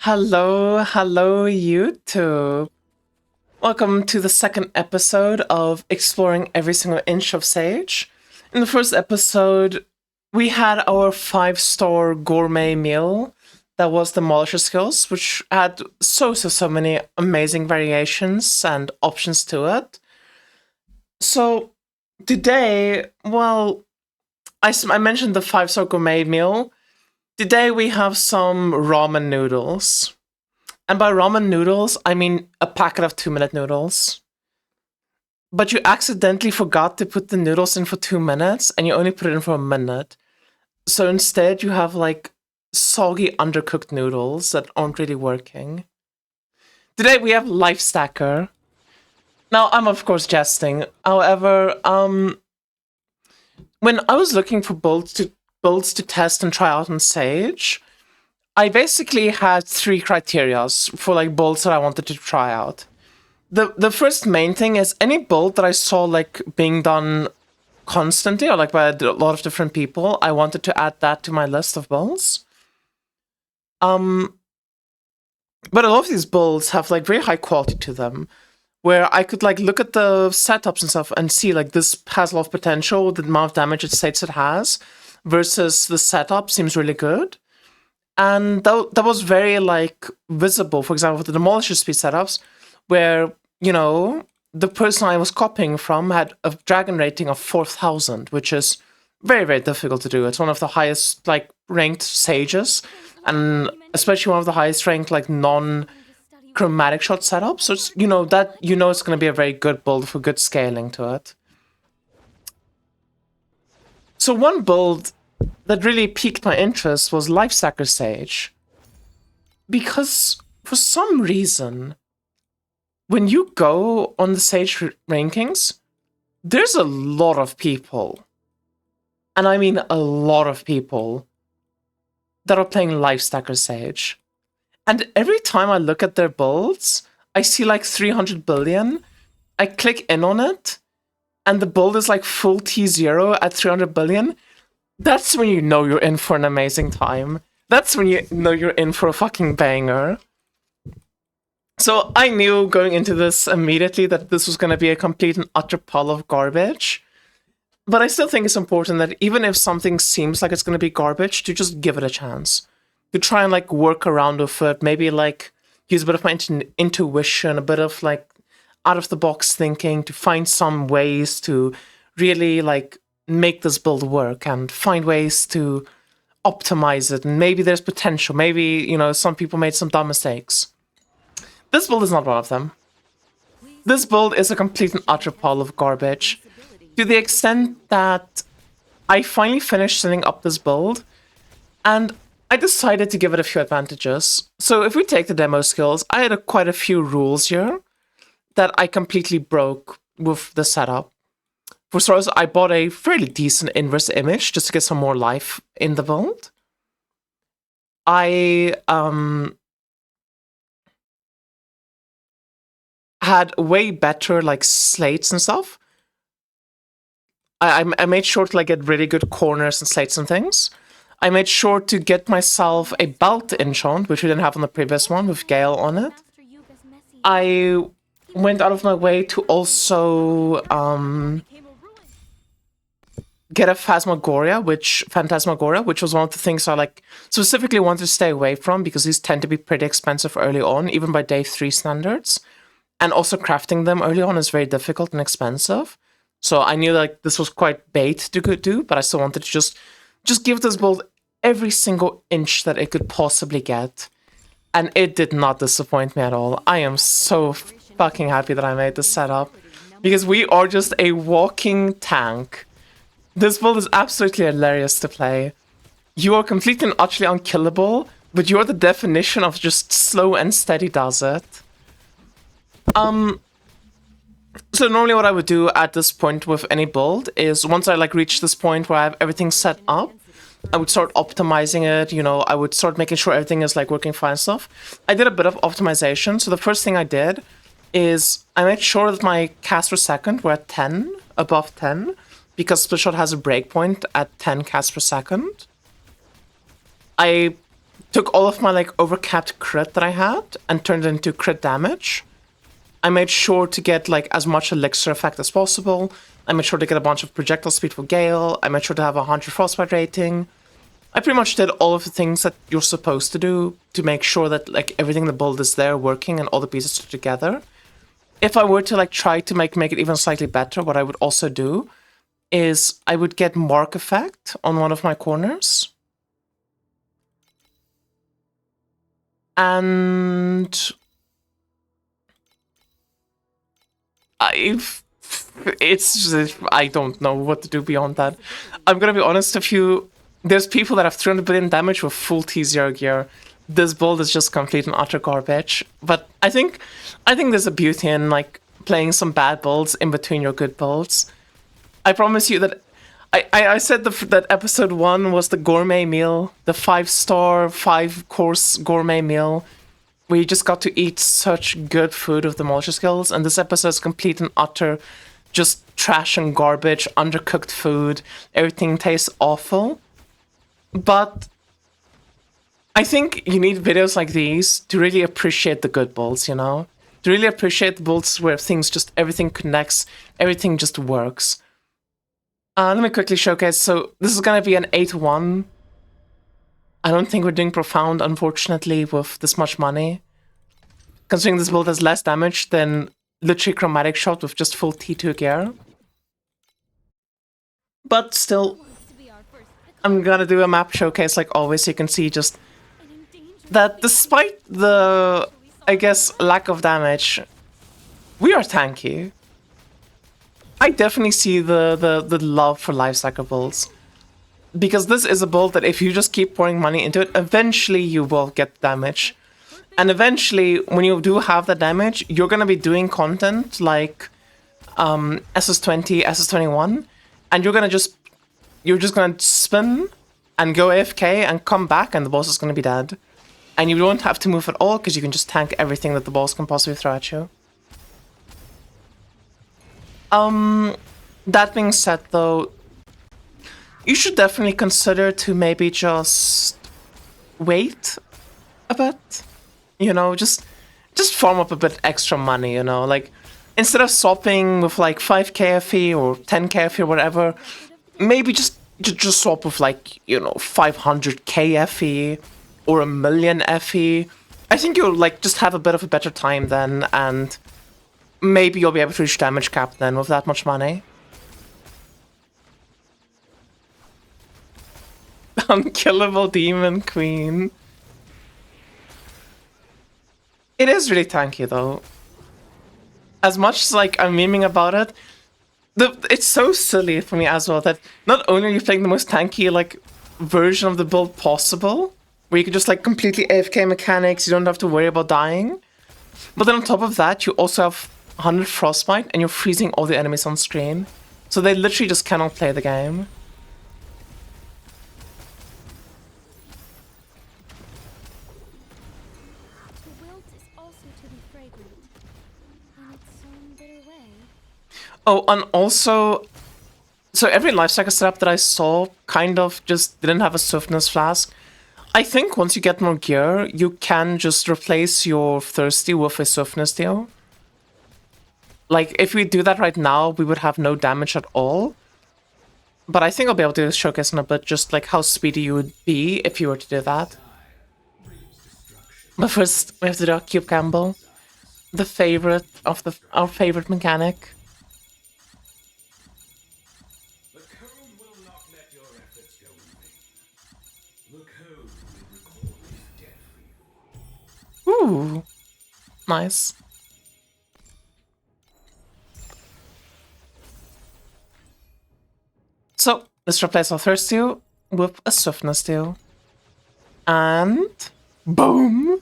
Hello, YouTube. Welcome to the second episode of Exploring Every Single Inch of Sage. In the first episode, we had our 5-star gourmet meal that was the Demolisher skills, which had so many amazing variations and options to it. So today, well, I mentioned the 5-star gourmet meal. Today we have some ramen noodles. And by ramen noodles, I mean a packet of 2-minute noodles. But you accidentally forgot to put the noodles in for 2 minutes, and you only put it in for a minute. So instead you have like soggy, undercooked noodles that aren't really working. Today we have Lifestacker. Now, I'm of course jesting. However, when I was looking for builds to test and try out on Sage, I basically had 3 criterias for like builds that I wanted to try out. The first main thing is any build that I saw like being done constantly or like by a lot of different people, I wanted to add that to my list of builds. But a lot of these builds have like very high quality to them, where I could like look at the setups and stuff and see like this has a lot of potential, the amount of damage it states it has, versus the setup seems really good. And that was very like visible, for example, with the Demolisher speed setups, where, you know, the person I was copying from had a dragon rating of 4,000, which is very difficult to do. It's one of the highest like ranked sages, and especially one of the highest ranked like non-chromatic shot setups. So it's, it's going to be a very good build for good scaling to it. So one build that really piqued my interest was Lifestacker Sage. Because for some reason, when you go on the Sage rankings, there's a lot of people, and I mean a lot of people, that are playing Lifestacker Sage. And every time I look at their builds, I see like 300 billion, I click in on it, and the build is like full T0 at 300 billion. That's when you know you're in for an amazing time. That's when you know you're in for a fucking banger. So I knew going into this immediately that this was going to be a complete and utter pile of garbage. But I still think it's important that even if something seems like it's going to be garbage, to just give it a chance. To try and like work around with it, maybe like use a bit of my intuition, a bit of like out of the box thinking to find some ways to really like make this build work and find ways to optimize it. And maybe there's potential. Maybe, some people made some dumb mistakes. This build is not one of them. This build is a complete and utter pile of garbage, to the extent that I finally finished setting up this build, and I decided to give it a few advantages. So if we take the demo skills, I had quite a few rules here that I completely broke with the setup. For starters, I bought a fairly decent inverse image just to get some more life in the build. I had way better like slates and stuff. I made sure to like get really good corners and slates and things. I made sure to get myself a belt enchant, which we didn't have on the previous one, with Gale on it. I went out of my way to also get a Phantasmagoria, which was one of the things I like specifically wanted to stay away from, because these tend to be pretty expensive early on, even by day 3 standards. And also crafting them early on is very difficult and expensive. So I knew like this was quite bait to do, but I still wanted to just give this build every single inch that it could possibly get. And it did not disappoint me at all. I am so fucking happy that I made this setup, because we are just a walking tank. This build is absolutely hilarious to play. You are completely and utterly unkillable, but you're the definition of just slow and steady does it. So normally what I would do at this point with any build is, once I like reach this point where I have everything set up, I would start optimizing it, I would start making sure everything is like working fine and stuff. I did a bit of optimization. So the first thing I did is I made sure that my casts per second were at 10, above 10, because Splitshot has a breakpoint at 10 casts per second. I took all of my like overcapped crit that I had and turned it into crit damage. I made sure to get like as much elixir effect as possible. I made sure to get a bunch of projectile speed for Gale. I made sure to have 100 frostbite rating. I pretty much did all of the things that you're supposed to do to make sure that like everything in the build is there working and all the pieces are together. If I were to like try to make it even slightly better, what I would also do is I would get mark effect on one of my corners. And I don't know what to do beyond that. I'm gonna be honest with you, there's people that have 300 billion damage with full T0 gear. This build is just complete and utter garbage. But I think there's a beauty in like playing some bad builds in between your good builds. I promise you that I said that episode 1 was the gourmet meal, the 5-star, 5-course gourmet meal, where you just got to eat such good food with the moisture skills, and this episode is complete and utter just trash and garbage, undercooked food, everything tastes awful. But I think you need videos like these to really appreciate the good builds, you know? To really appreciate the builds where everything connects, everything just works. Let me quickly showcase. So this is going to be an 8-1. I don't think we're doing profound, unfortunately, with this much money. Considering this build has less damage than literally chromatic shot with just full T2 gear. But still, I'm gonna do a map showcase like always, so you can see just that despite the, I guess, lack of damage, we are tanky. I definitely see the love for Lifestacker builds. Because this is a build that if you just keep pouring money into it, eventually you will get damage. And eventually, when you do have the damage, you're going to be doing content like SS20, SS21, and you're just going to spin and go AFK and come back, and the boss is going to be dead. And you don't have to move at all, because you can just tank everything that the boss can possibly throw at you. That being said, though, you should definitely consider to maybe just wait a bit. You know, just farm up a bit extra money, you know? Like, instead of swapping with like 5k FE or 10k FE or whatever, maybe just swap with like, you know, 500k FE or 1,000,000 FE. I think you'll like just have a bit of a better time then, and maybe you'll be able to reach damage cap then with that much money. Unkillable Demon Queen. It is really tanky though. As much as like I'm memeing about it, it's so silly for me as well that not only are you playing the most tanky like version of the build possible, where you can just like completely AFK mechanics, you don't have to worry about dying, but then on top of that you also have 100 frostbite and you're freezing all the enemies on screen, so they literally just cannot play the game. Oh, and also, so every Lifestacker setup that I saw kind of just didn't have a swiftness flask. I think once you get more gear, you can just replace your thirsty with a swiftness deal. Like, if we do that right now, we would have no damage at all. But I think I'll be able to showcase in a bit just like how speedy you would be if you were to do that. But first, we have to do a Cube Gamble. The favorite of our favorite mechanic. Ooh, nice. So, let's replace our Thirst Steal with a Swiftness Steal. And... boom!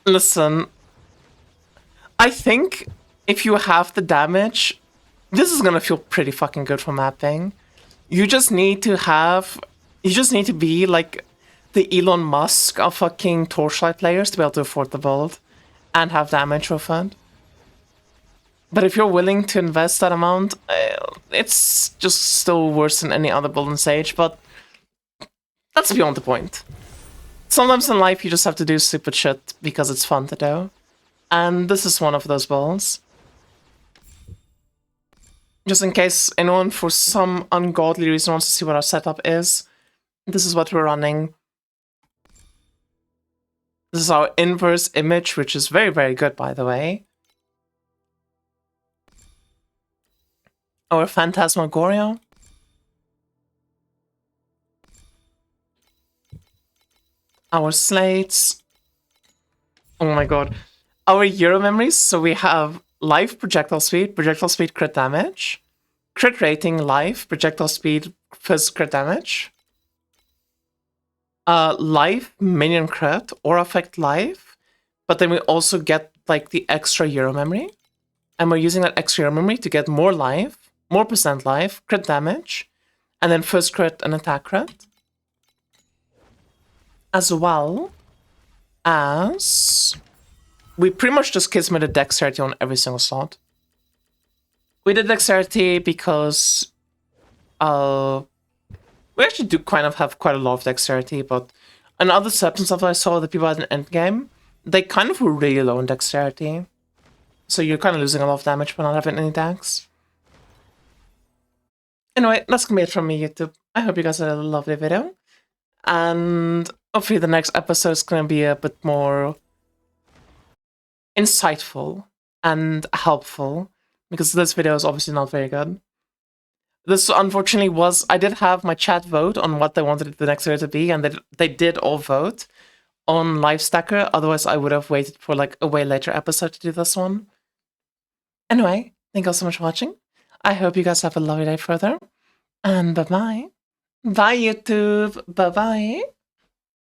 Listen, I think if you have the damage, this is gonna feel pretty fucking good for mapping. You just need to be like the Elon Musk of fucking Torchlight players to be able to afford the build and have damage with it. But if you're willing to invest that amount, it's just still worse than any other build in Sage, but that's beyond the point. Sometimes in life you just have to do stupid shit because it's fun to do. And this is one of those builds. Just in case anyone for some ungodly reason wants to see what our setup is, this is what we're running. This is our inverse image, which is very, very good, by the way. Our Phantasmagoria. Our slates. Oh my god. Our Euro memories. So we have life, projectile speed, crit damage, crit rating, life, projectile speed, fizz, crit damage. Life, minion crit, or affect life. But then we also get like the extra Euro memory. And we're using that extra Euro memory to get more life, more percent life, crit damage, and then fizz crit and attack crit. As well as we pretty much just kismeted dexterity on every single slot. We did dexterity because we actually do kind of have quite a lot of dexterity, but in other setups and stuff I saw that people had an endgame, they kind of were really low in dexterity. So you're kind of losing a lot of damage by not having any dex. Anyway, that's gonna be it from me, YouTube. I hope you guys had a lovely video. And hopefully the next episode is going to be a bit more insightful and helpful, because this video is obviously not very good. This unfortunately was, I did have my chat vote on what they wanted the next video to be, and they did all vote on Lifestacker, otherwise I would have waited for like a way later episode to do this one. Anyway, thank you all so much for watching. I hope you guys have a lovely day further, and bye-bye. Bye, YouTube. Bye-bye.